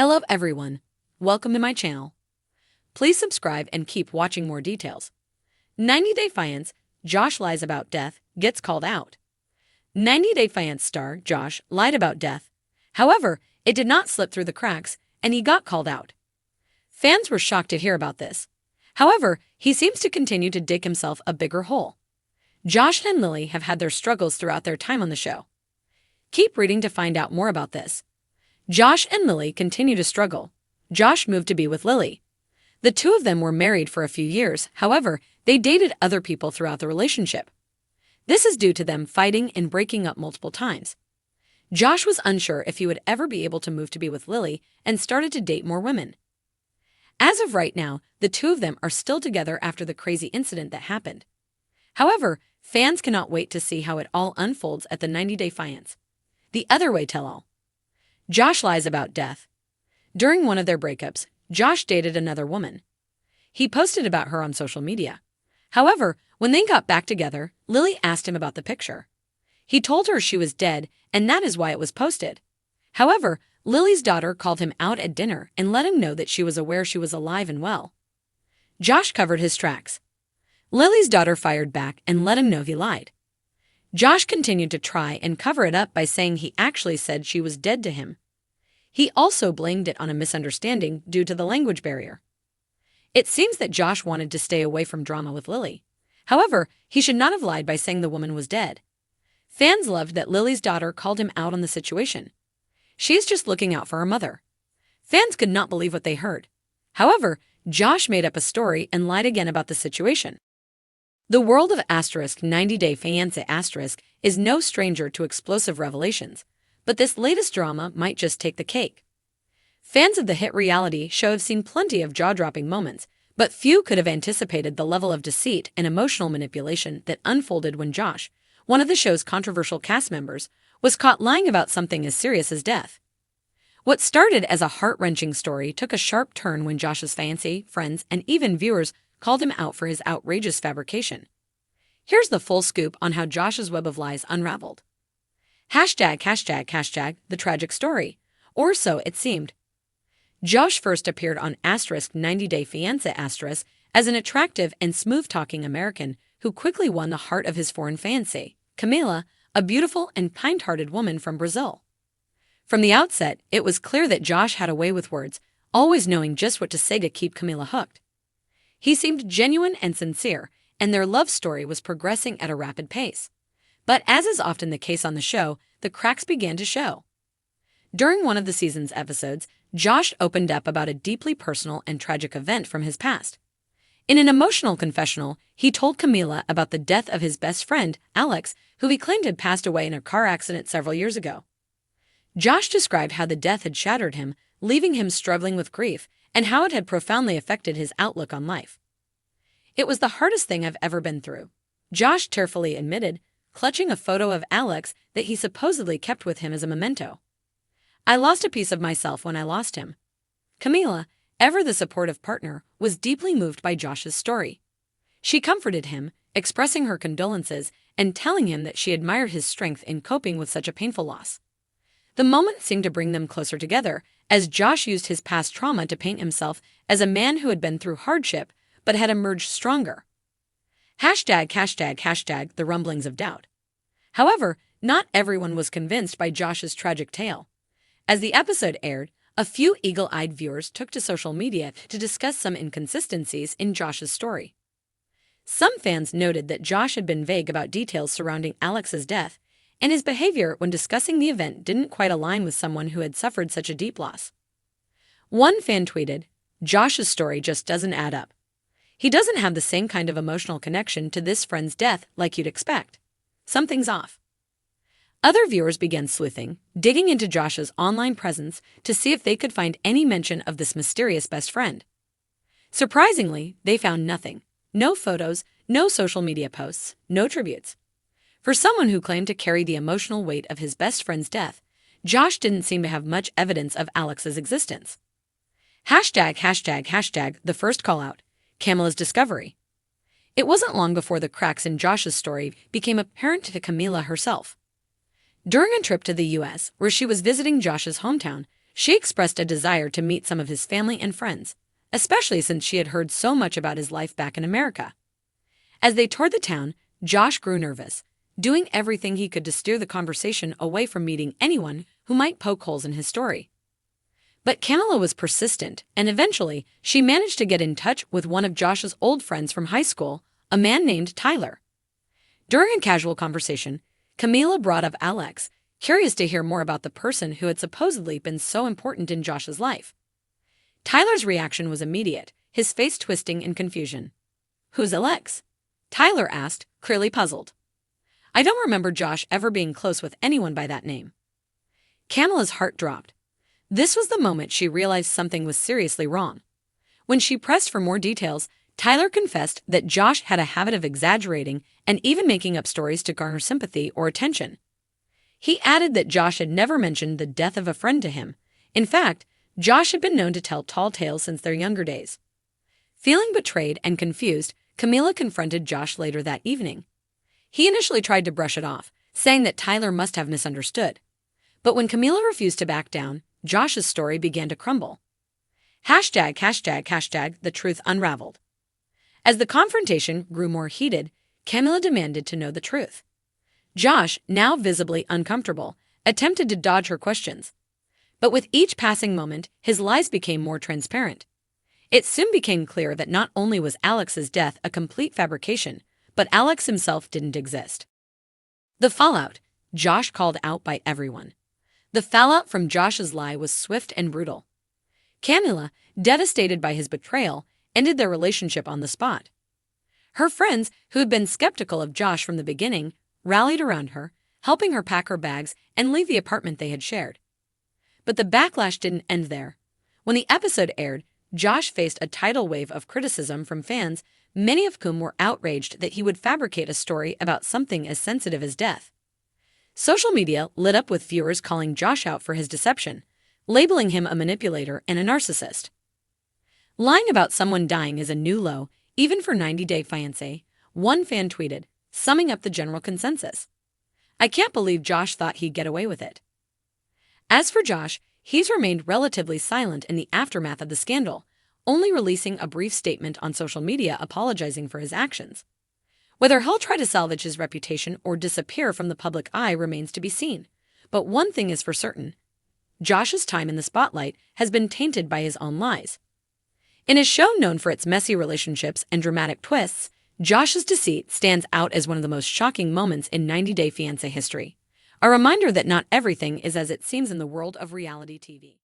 Hello everyone, welcome to my channel. Please subscribe and keep watching more details. 90 Day Fiance, Josh lies about death, gets called out. 90 Day Fiance star Josh lied about death. However, it did not slip through the cracks, and he got called out. Fans were shocked to hear about this. However, he seems to continue to dig himself a bigger hole. Josh and Lily have had their struggles throughout their time on the show. Keep reading to find out more about this. Josh and Lily continue to struggle. Josh moved to be with Lily. The two of them were married for a few years, however, they dated other people throughout the relationship. This is due to them fighting and breaking up multiple times. Josh was unsure if he would ever be able to move to be with Lily and started to date more women. As of right now, the two of them are still together after the crazy incident that happened. However, fans cannot wait to see how it all unfolds at the 90 Day Fiance. The other way tell-all. Josh lies about death. During one of their breakups, Josh dated another woman. He posted about her on social media. However, when they got back together, Lily asked him about the picture. He told her she was dead, and that is why it was posted. However, Lily's daughter called him out at dinner and let him know that she was aware she was alive and well. Josh covered his tracks. Lily's daughter fired back and let him know he lied. Josh continued to try and cover it up by saying he actually said she was dead to him. He also blamed it on a misunderstanding due to the language barrier. It seems that Josh wanted to stay away from drama with Lily. However, he should not have lied by saying the woman was dead. Fans loved that Lily's daughter called him out on the situation. She is just looking out for her mother. Fans could not believe what they heard. However, Josh made up a story and lied again about the situation. The world of 90 Day Fiance is no stranger to explosive revelations, but this latest drama might just take the cake. Fans of the hit reality show have seen plenty of jaw-dropping moments, but few could have anticipated the level of deceit and emotional manipulation that unfolded when Josh, one of the show's controversial cast members, was caught lying about something as serious as death. What started as a heart-wrenching story took a sharp turn when Josh's fiancé, friends, and even viewers called him out for his outrageous fabrication. Here's the full scoop on how Josh's web of lies unraveled. The tragic story. Or so it seemed. Josh first appeared on 90 Day Fiance as an attractive and smooth-talking American who quickly won the heart of his foreign fiancée, Camila, a beautiful and kind-hearted woman from Brazil. From the outset, it was clear that Josh had a way with words, always knowing just what to say to keep Camila hooked. He seemed genuine and sincere, and their love story was progressing at a rapid pace. But as is often the case on the show, the cracks began to show. During one of the season's episodes, Josh opened up about a deeply personal and tragic event from his past. In an emotional confessional, he told Camila about the death of his best friend, Alex, who he claimed had passed away in a car accident several years ago. Josh described how the death had shattered him, leaving him struggling with grief, and how it had profoundly affected his outlook on life. "It was the hardest thing I've ever been through," Josh tearfully admitted, clutching a photo of Alex that he supposedly kept with him as a memento. "I lost a piece of myself when I lost him." Camila, ever the supportive partner, was deeply moved by Josh's story. She comforted him, expressing her condolences and telling him that she admired his strength in coping with such a painful loss. The moment seemed to bring them closer together, as Josh used his past trauma to paint himself as a man who had been through hardship but had emerged stronger. The rumblings of doubt. However, not everyone was convinced by Josh's tragic tale. As the episode aired, a few eagle-eyed viewers took to social media to discuss some inconsistencies in Josh's story. Some fans noted that Josh had been vague about details surrounding Alex's death, and his behavior when discussing the event didn't quite align with someone who had suffered such a deep loss. One fan tweeted, "Josh's story just doesn't add up. He doesn't have the same kind of emotional connection to this friend's death like you'd expect. Something's off." Other viewers began sleuthing, digging into Josh's online presence to see if they could find any mention of this mysterious best friend. Surprisingly, they found nothing. No photos, no social media posts, no tributes. For someone who claimed to carry the emotional weight of his best friend's death, Josh didn't seem to have much evidence of Alex's existence. The first call-out, Camila's discovery. It wasn't long before the cracks in Josh's story became apparent to Camila herself. During a trip to the U.S., where she was visiting Josh's hometown, She expressed a desire to meet some of his family and friends, especially since she had heard so much about his life back in America. As they toured the town, Josh grew nervous, doing everything he could to steer the conversation away from meeting anyone who might poke holes in his story. But Camilla was persistent, and eventually she managed to get in touch with one of Josh's old friends from high school, a man named Tyler. During a casual conversation, Camilla brought up Alex, curious to hear more about the person who had supposedly been so important in Josh's life. Tyler's reaction was immediate, his face twisting in confusion. "Who's Alex?" Tyler asked, clearly puzzled. "I don't remember Josh ever being close with anyone by that name." Camilla's heart dropped. This was the moment she realized something was seriously wrong. When she pressed for more details, Tyler confessed that Josh had a habit of exaggerating and even making up stories to garner sympathy or attention. He added that Josh had never mentioned the death of a friend to him. In fact, Josh had been known to tell tall tales since their younger days. Feeling betrayed and confused, Camilla confronted Josh later that evening. He initially tried to brush it off, saying that Tyler must have misunderstood. But when Camilla refused to back down, Josh's story began to crumble. #the truth unraveled. As the confrontation grew more heated, Camilla demanded to know the truth. Josh, now visibly uncomfortable, attempted to dodge her questions. But with each passing moment, his lies became more transparent. It soon became clear that not only was Alex's death a complete fabrication, but Alex himself didn't exist. The fallout: Josh called out by everyone. The fallout from Josh's lie was swift and brutal. Camilla, devastated by his betrayal, ended their relationship on the spot. Her friends, who had been skeptical of Josh from the beginning, rallied around her, helping her pack her bags and leave the apartment they had shared. But the backlash didn't end there. When the episode aired, Josh faced a tidal wave of criticism from fans, many of whom were outraged that he would fabricate a story about something as sensitive as death. Social media lit up with viewers calling Josh out for his deception, labeling him a manipulator and a narcissist. "Lying about someone dying is a new low, even for 90 Day Fiance," one fan tweeted, summing up the general consensus. "I can't believe Josh thought he'd get away with it." As for Josh, he's remained relatively silent in the aftermath of the scandal, only releasing a brief statement on social media apologizing for his actions. Whether he'll try to salvage his reputation or disappear from the public eye remains to be seen. But one thing is for certain: Josh's time in the spotlight has been tainted by his own lies. In a show known for its messy relationships and dramatic twists, Josh's deceit stands out as one of the most shocking moments in 90 Day Fiancé history. A reminder that not everything is as it seems in the world of reality TV.